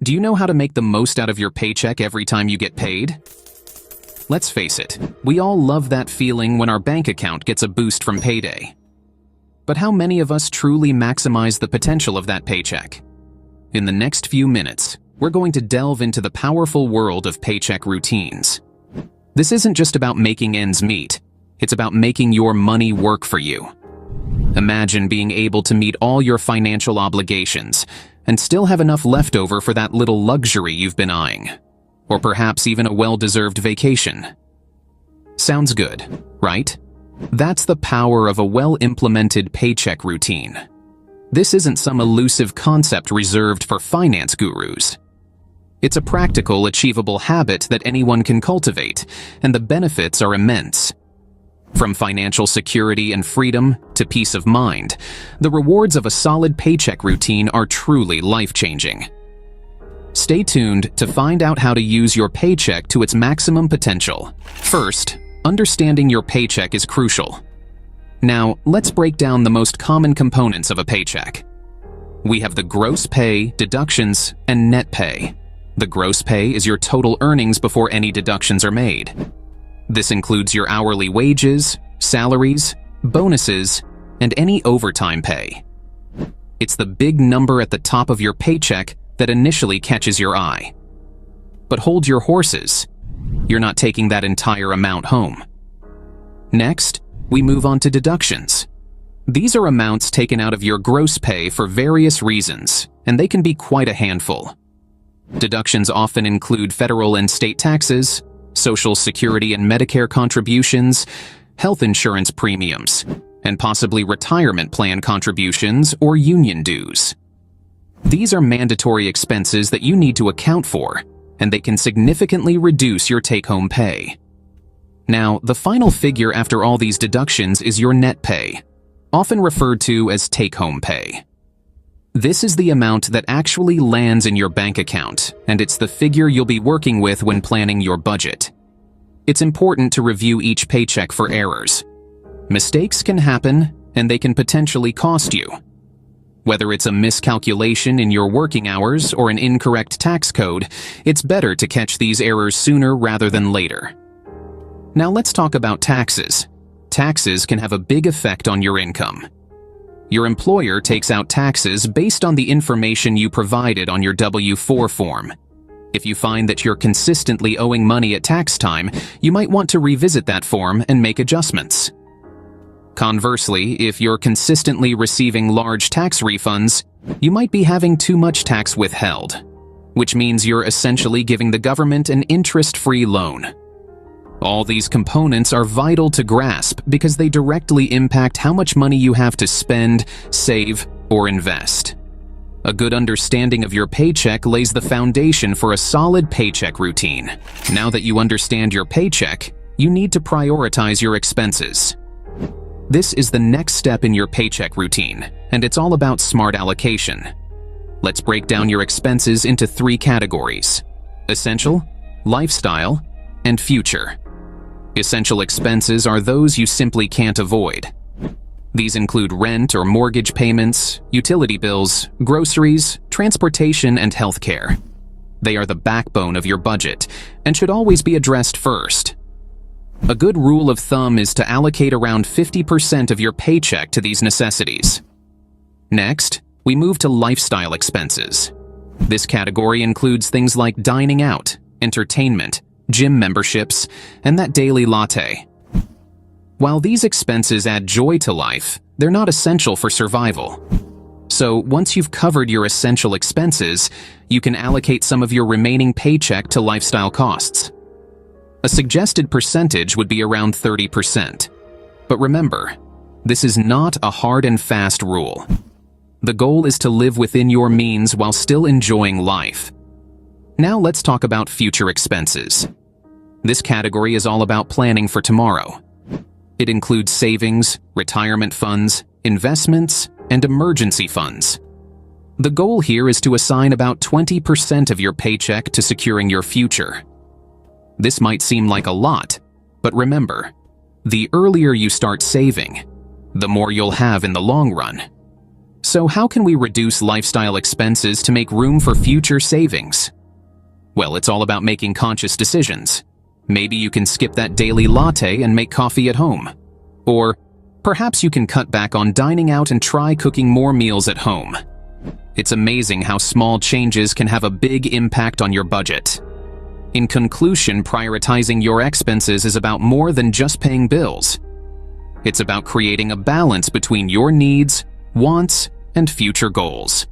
Do you know how to make the most out of your paycheck every time you get paid? Let's face it, we all love that feeling when our bank account gets a boost from payday. But how many of us truly maximize the potential of that paycheck? In the next few minutes, we're going to delve into the powerful world of paycheck routines. This isn't just about making ends meet, it's about making your money work for you. Imagine being able to meet all your financial obligations and still have enough left over for that little luxury you've been eyeing, or perhaps even a well-deserved vacation. Sounds good, right? That's the power of a well-implemented paycheck routine. This isn't some elusive concept reserved for finance gurus. It's a practical, achievable habit that anyone can cultivate, and the benefits are immense. From financial security and freedom to peace of mind, the rewards of a solid paycheck routine are truly life-changing. Stay tuned to find out how to use your paycheck to its maximum potential. First, understanding your paycheck is crucial. Now, let's break down the most common components of a paycheck. We have the gross pay, deductions, and net pay. The gross pay is your total earnings before any deductions are made. This includes your hourly wages, salaries, bonuses, and any overtime pay. It's the big number at the top of your paycheck that initially catches your eye. But hold your horses. You're not taking that entire amount home. Next, we move on to deductions. These are amounts taken out of your gross pay for various reasons, and they can be quite a handful. Deductions often include federal and state taxes, Social Security and Medicare contributions, health insurance premiums, and possibly retirement plan contributions or union dues. These are mandatory expenses that you need to account for, and they can significantly reduce your take-home pay. Now, the final figure after all these deductions is your net pay, often referred to as take-home pay. This is the amount that actually lands in your bank account, and it's the figure you'll be working with when planning your budget. It's important to review each paycheck for errors. Mistakes can happen, and they can potentially cost you. Whether it's a miscalculation in your working hours or an incorrect tax code, it's better to catch these errors sooner rather than later. Now let's talk about taxes. Taxes can have a big effect on your income. Your employer takes out taxes based on the information you provided on your W-4 form. If you find that you're consistently owing money at tax time, you might want to revisit that form and make adjustments. Conversely, if you're consistently receiving large tax refunds, you might be having too much tax withheld, which means you're essentially giving the government an interest-free loan. All these components are vital to grasp because they directly impact how much money you have to spend, save, or invest. A good understanding of your paycheck lays the foundation for a solid paycheck routine. Now that you understand your paycheck, you need to prioritize your expenses. This is the next step in your paycheck routine, and it's all about smart allocation. Let's break down your expenses into 3 categories: essential, lifestyle, and future. Essential expenses are those you simply can't avoid. These include rent or mortgage payments, utility bills, groceries, transportation, and healthcare. They are the backbone of your budget and should always be addressed first. A good rule of thumb is to allocate around 50% of your paycheck to these necessities. Next, we move to lifestyle expenses. This category includes things like dining out, entertainment, gym memberships, and that daily latte. While these expenses add joy to life, they're not essential for survival. So once you've covered your essential expenses, you can allocate some of your remaining paycheck to lifestyle costs. A suggested percentage would be around 30%. But remember, this is not a hard and fast rule. The goal is to live within your means while still enjoying life. Now let's talk about future expenses. This category is all about planning for tomorrow. It includes savings, retirement funds, investments, and emergency funds. The goal here is to assign about 20% of your paycheck to securing your future. This might seem like a lot, but remember, the earlier you start saving, the more you'll have in the long run. So how can we reduce lifestyle expenses to make room for future savings? Well, it's all about making conscious decisions. Maybe you can skip that daily latte and make coffee at home. Or perhaps you can cut back on dining out and try cooking more meals at home. It's amazing how small changes can have a big impact on your budget. In conclusion, prioritizing your expenses is about more than just paying bills. It's about creating a balance between your needs, wants, and future goals.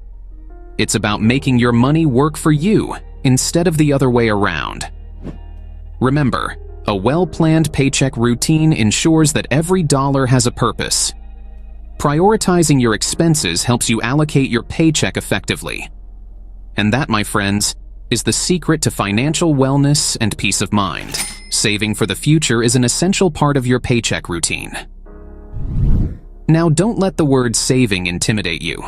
It's about making your money work for you instead of the other way around. Remember, a well-planned paycheck routine ensures that every dollar has a purpose. Prioritizing your expenses helps you allocate your paycheck effectively. And that, my friends, is the secret to financial wellness and peace of mind. Saving for the future is an essential part of your paycheck routine. Now, don't let the word saving intimidate you.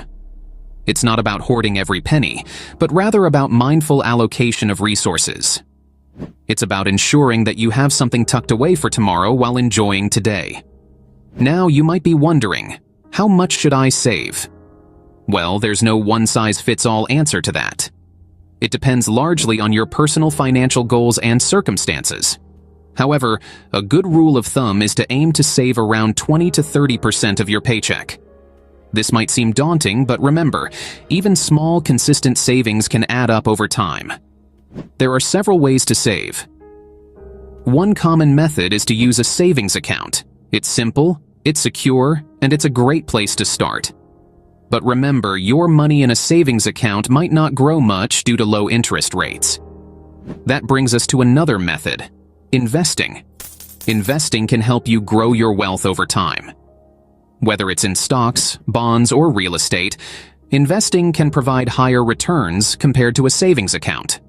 It's not about hoarding every penny, but rather about mindful allocation of resources. It's about ensuring that you have something tucked away for tomorrow while enjoying today. Now, you might be wondering, how much should I save? Well, there's no one-size-fits-all answer to that. It depends largely on your personal financial goals and circumstances. However, a good rule of thumb is to aim to save around 20 to 30% of your paycheck. This might seem daunting, but remember, even small, consistent savings can add up over time. There are several ways to save. One common method is to use a savings account. It's simple, it's secure, and it's a great place to start. But remember, your money in a savings account might not grow much due to low interest rates. That brings us to another method: investing. Investing can help you grow your wealth over time. Whether it's in stocks, bonds, or real estate, investing can provide higher returns compared to a savings account.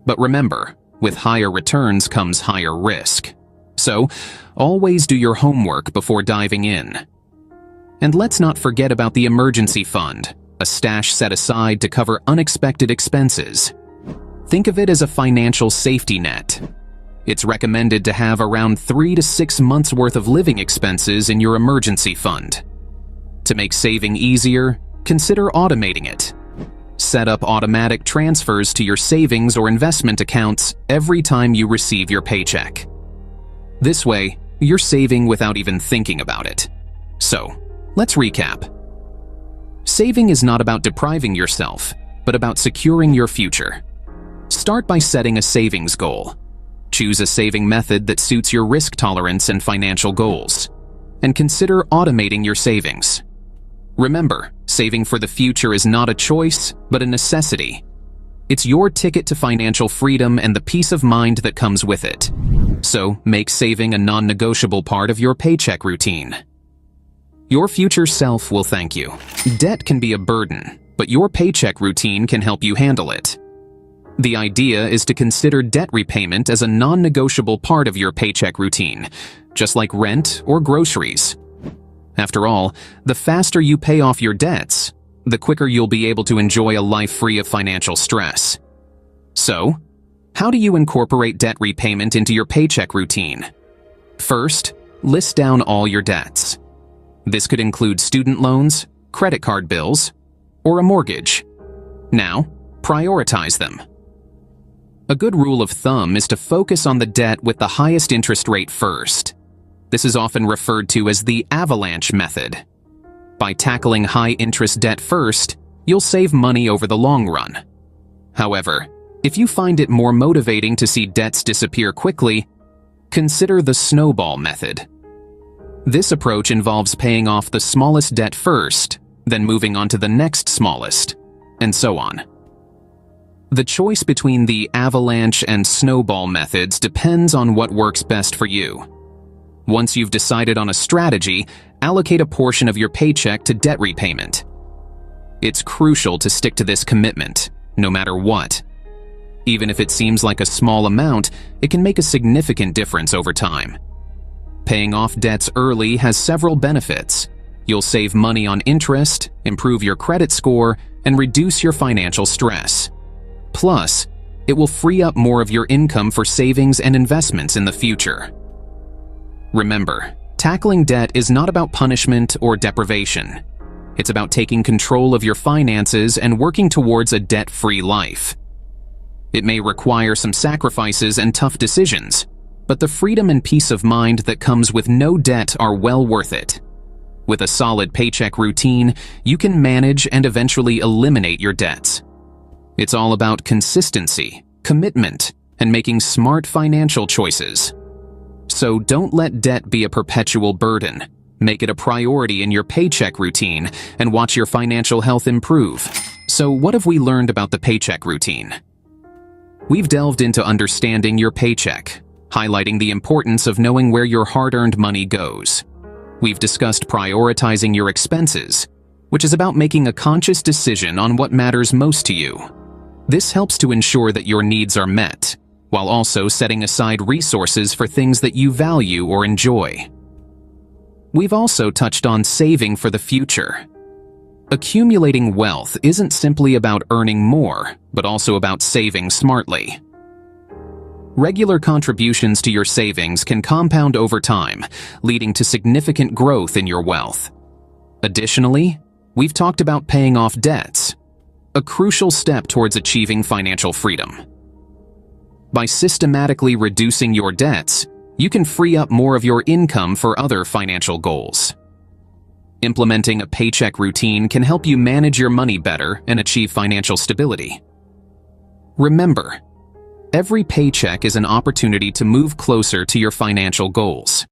But remember, with higher returns comes higher risk. So, always do your homework before diving in. And let's not forget about the emergency fund, a stash set aside to cover unexpected expenses. Think of it as a financial safety net. It's recommended to have around 3 to 6 months' worth of living expenses in your emergency fund. To make saving easier, consider automating it. Set up automatic transfers to your savings or investment accounts every time you receive your paycheck. This way, you're saving without even thinking about it. So, let's recap. Saving is not about depriving yourself, but about securing your future. Start by setting a savings goal. Choose a saving method that suits your risk tolerance and financial goals. And consider automating your savings. Remember, saving for the future is not a choice, but a necessity. It's your ticket to financial freedom and the peace of mind that comes with it. So, make saving a non-negotiable part of your paycheck routine. Your future self will thank you. Debt can be a burden, but your paycheck routine can help you handle it. The idea is to consider debt repayment as a non-negotiable part of your paycheck routine, just like rent or groceries. After all, the faster you pay off your debts, the quicker you'll be able to enjoy a life free of financial stress. So, how do you incorporate debt repayment into your paycheck routine? First, list down all your debts. This could include student loans, credit card bills, or a mortgage. Now, prioritize them. A good rule of thumb is to focus on the debt with the highest interest rate first. This is often referred to as the avalanche method. By tackling high-interest debt first, you'll save money over the long run. However, if you find it more motivating to see debts disappear quickly, consider the snowball method. This approach involves paying off the smallest debt first, then moving on to the next smallest, and so on. The choice between the avalanche and snowball methods depends on what works best for you. Once you've decided on a strategy, allocate a portion of your paycheck to debt repayment. It's crucial to stick to this commitment, no matter what. Even if it seems like a small amount, it can make a significant difference over time. Paying off debts early has several benefits. You'll save money on interest, improve your credit score, and reduce your financial stress. Plus, it will free up more of your income for savings and investments in the future. Remember, tackling debt is not about punishment or deprivation. It's about taking control of your finances and working towards a debt-free life. It may require some sacrifices and tough decisions, but the freedom and peace of mind that comes with no debt are well worth it. With a solid paycheck routine, you can manage and eventually eliminate your debts. It's all about consistency, commitment, and making smart financial choices. So don't let debt be a perpetual burden. Make it a priority in your paycheck routine and watch your financial health improve. So what have we learned about the paycheck routine? We've delved into understanding your paycheck, highlighting the importance of knowing where your hard-earned money goes. We've discussed prioritizing your expenses, which is about making a conscious decision on what matters most to you. This helps to ensure that your needs are met, while also setting aside resources for things that you value or enjoy. We've also touched on saving for the future. Accumulating wealth isn't simply about earning more, but also about saving smartly. Regular contributions to your savings can compound over time, leading to significant growth in your wealth. Additionally, we've talked about paying off debts, a crucial step towards achieving financial freedom. By systematically reducing your debts, you can free up more of your income for other financial goals. Implementing a paycheck routine can help you manage your money better and achieve financial stability. Remember, every paycheck is an opportunity to move closer to your financial goals.